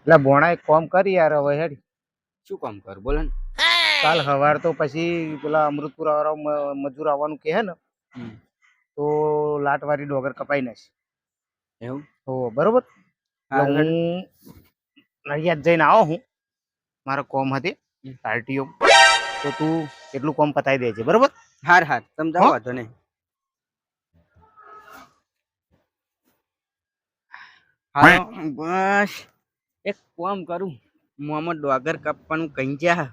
એટલે ભોણા એક કામ કરી યાર હવે હેડ. શું કામ કર બોલો ને. કાલ સવાર તો પછી પેલા અમૃતપુર વાળા મજૂર આવવાનું કહે ને તો લાટવાળી ડોગર કપાઈ નાખ એવું હો બરોબર. એટલે હારું હું હેડ. નડિયાદ જઈને આવો હું મારો કોમ હતી આરટીઓ તો તું એટલું કોમ પતાવી દેજે બરોબર. હાર તમે જાઓ વાંધો નહીં. હાલો બસ એક કામ કરું મોહમ્મદ ડોગર કાપવાનું કઈ જા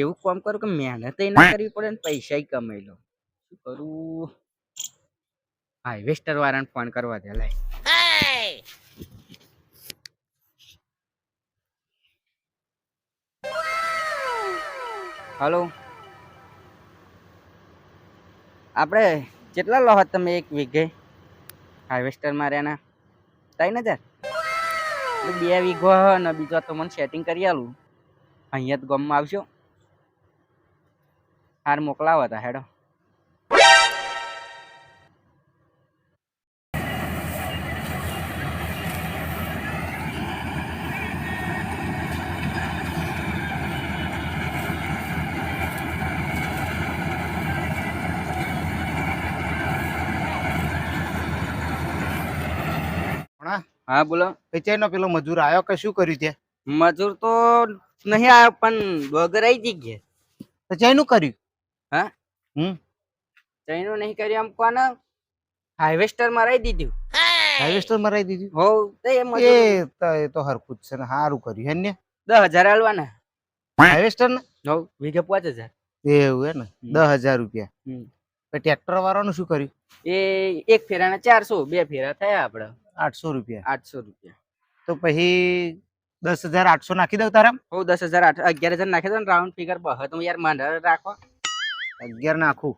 એવું કામ કરું કે મહેનત ના કરવી પડે ને પૈસા કમાઈ લો. શું કરું હાઈવેસ્ટર વાળાને ફોન કરવા દે લાય. હલો આપણે કેટલા લો તમે એક વીઘે હાર્વેસ્ટર માર્યાના 3000 2 વીઘો ને બીજો તો મને સેટિંગ કરી આલું અહીંયા જ ગામમાં આવશો હાર મોકલાવો તા હેડો. હા બોલો. નો પેલો મજૂર આવ્યો કે શું કર્યું ત્યાં? મજૂર તો નહીં આવ્યો પણ ડોગર આવી જઈ ગયા. તો ચેનું કર્યું? હા ચઈનું નહીં કર્યું આમ કોને હાર્વેસ્ટર મરાઈ દીધું. હાર્વેસ્ટર મરાઈ દીધું? હો એ તો હરખું જ છે ને સારું કર્યું હે ને. 10,000 આલવાના હાર્વેસ્ટર ને? હો વીઘે 5,000. એવું હે ને 10,000 રૂપિયા. ટ્રેક્ટર વાળાનું શું કર્યું? એ એક ફેરાના 400 બે ફેરા થયા આપડે 800 રૂપિયા. 800 રૂપિયા. તો પછી 10,800 નાખી દઉં તારા? હો 10,000 11,000 નાખી દો ને રાઉન્ડ ફિગર પર તમે યાર માંડ રાખો 11 નાખું.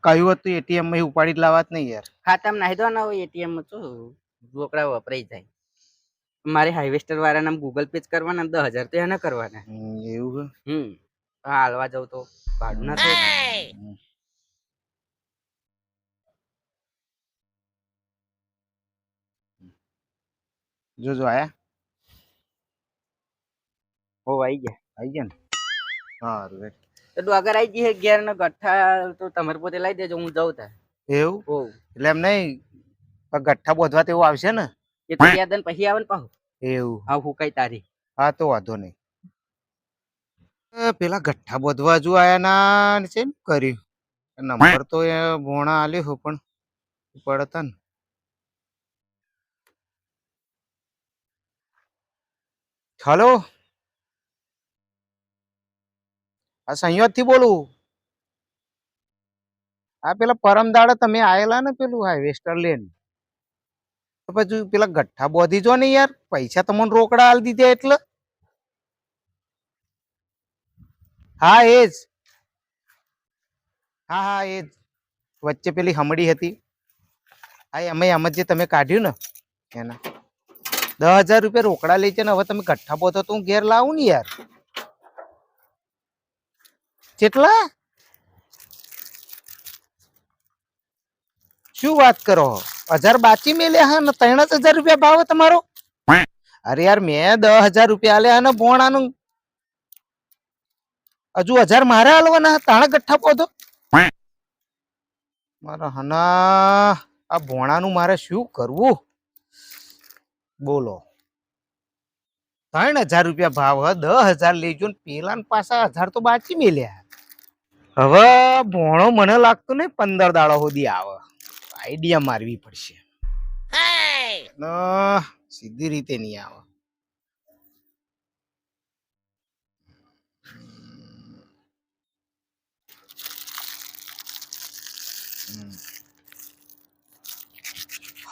કહ્યું હતું એટીએમ માં ઉપાડી જ લાવત નહીં યાર. ખાતામાં નાખી દો ને એટીએમ માં તો રોકડા વપરાઈ જાય. મારે હાઈવેસ્ટર વાળા નામ ગૂગલ પે કરવાના 10,000 તો એને કરવાના. એવું હા હાલવા જાવ તો ભાડું ના થાય. જોજો આયા. હો આવી ગયા ને સારું. તો ડોગર આવી જઈએ ઘેર ને ગઠ્ઠા તો તમારે પોતે લઈ દેજો હું જાઉં તા. એવું એટલે એમ નહીં ગઠ્ઠા બોધવા તેવું આવશે ને એ તો યાદ પછી આવે ને પાછું. એવું હા હું કઈ તારી હા તો વાંધો નહીં. પેલા ગઠ્ઠા બોધવા જો આયા ના છે ને કર્યું નંબર તો એ ભોણા આલ્યો હો પણ પડતા ને. હલો આ સંયોગ થી બોલું. આ પેલા પરમ દાડે તમે આયેલા ને પેલું હાઈવેસ્ટર લેન તો પછી પેલા ગઠ્ઠા બોધી જો ને યાર પૈસા તમને રોકડા આલી દીધા એટલે. હા એજ હા એજ વચ્ચે પેલી હમડી હતી. હા એમ જ જે તમે કાઢ્યું ને એના 10,000 રૂપિયા રોકડા લઈ છે ને હવે તમે ગઠ્ઠા બોધો તો હું ઘેર લાવું ને યાર. કેટલા? શું વાત કરો 1000 બાચી મેલ્યા હા ને 3,000 રૂપિયા ભાવ તમારો? અરે યાર મેં 10,000 રૂપિયા આલ્યા ને ભોણાનું હજુ 1000 મારે આલવાના તાણા ગઠ્ઠા પોધો મારા હના. આ ભોણાનું મારે શું કરવું બોલો? 3,000 રૂપિયા ભાવ હ 10,000 લેજો ને પેલા પાછા 1000 તો બાચી મેલ્યા. હવે ભોણો મને લાગતું નહીં 15 દાડા સુધી આવે. આઈડિયા મારવી પડશે સીધી રીતે નહીં આવે.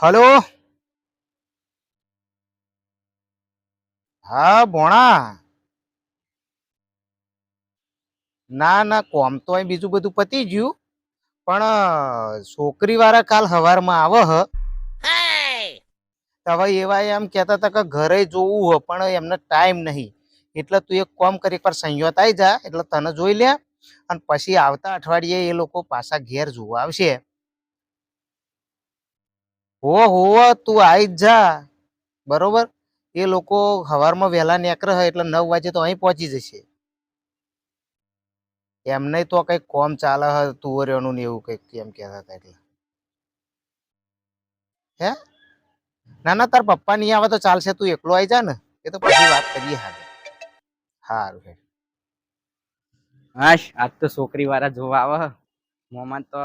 હલો હા ભોણા. ના કોમ તો અહીં બીજું બધું પતી ગયું પણ છોકરી વાળા કાલ સવારમાં આવે હ. હવે એવા એમ કેતા હતા કે ઘરે જોવું હો પણ એમને ટાઈમ નહીં એટલે તું એક કામ કરી એકવાર સંયોત આવી જા એટલે તને જોઈ લે અને પછી આવતા અઠવાડિયે એ લોકો પાછા ઘેર જોવા આવશે. હો તું આઈ જ જા બરોબર. એ લોકો સવારમાં વહેલા નીકળે હોય એટલે 9 વાગે તો અહીં પહોંચી જશે. એમને તો કઈક કોમ ચાલે હ તુવરિયાનું ને એવું કઈક કેમ કહેતા હતા એટલે. હે ના તાર પપ્પા નહીં આવે તો ચાલશે, તું એકલો આવી જા ને, એ તો પછી વાત કરીએ. હારું હે. હાશ, આજ તો છોકરી વાળા જોવા આવે. મોમાં તો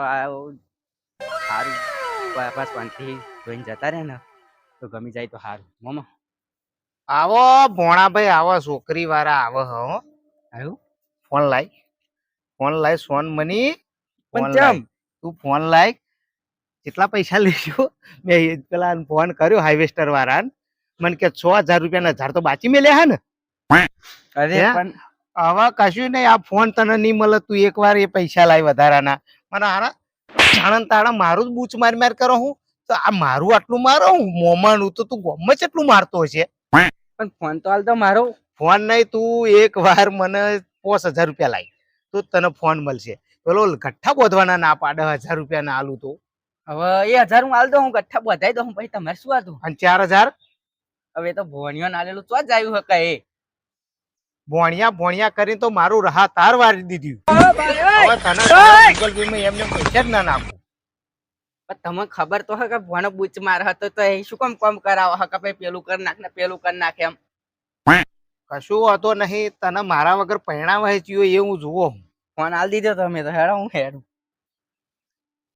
સારું પાપા શાંતિ જોઈને જતા રહે ને તો ગમી જાય તો સારું. મોમાં આવો ભોણાભાઈ આવો, છોકરી વાળા આવો હો. આવ્યું ફોન લાય સોન મની. ફોન પણ લાય ચમ તું ફોન લાય. કેટલા પૈસા લેજો? મેં પેલા ફોન કર્યો હાઈવેસ્ટર વાળા, મને કે 6,000 રૂપિયા 1,000 તો બાચી મેલ્યા હે ને. અરે હે? પણ હવે કશું નહીં, આ ફોન તને નહીં મળે, તું એકવાર એ પૈસા લાય વધારાના. મને હારા જાણ તાળા મારું જ બૂચ માર કરો હું તો આ મારું આટલું મારો હું મોમાનું તો તું ગમે એટલું મારતો હશે. પણ ફોન તો હાલ તો મારો. ફોન નહીં, તું એક વાર મને 5,000 રૂપિયા લાય તો તને ફોન મળશે. પેલો ગઠ્ઠા બોધવાના ના પાડે 1,000 રૂપિયા ના આલું તો. હવે એ 1,000 હું હાલ દઉં, હું ગઠ્ઠા બધાઈ દઉં, પછી તમારે શું હતું? અને 4,000 હવે તો ભોણિયો નાલેલું તો જ આવ્યું હકે એ. ભોણિયા કરીને તો મારું રાહ તાર વારી દીધું. હવે તને ગૂગલ પે માં એમને પૈસા જ ના નાખું. પણ તમને ખબર તો હે કે ભોણો બૂચ માર હતો તો એ શું કામ કરાવો હકે ભાઈ, પેલું કરી નાખ ને પેલું કરી નાખે એમ. કશું હતો નહીં, તને મારા વગર પરિણામ હોય એ હું જુઓ. ફોન હાલ દીધો તમે તો હેડો હું હેડું.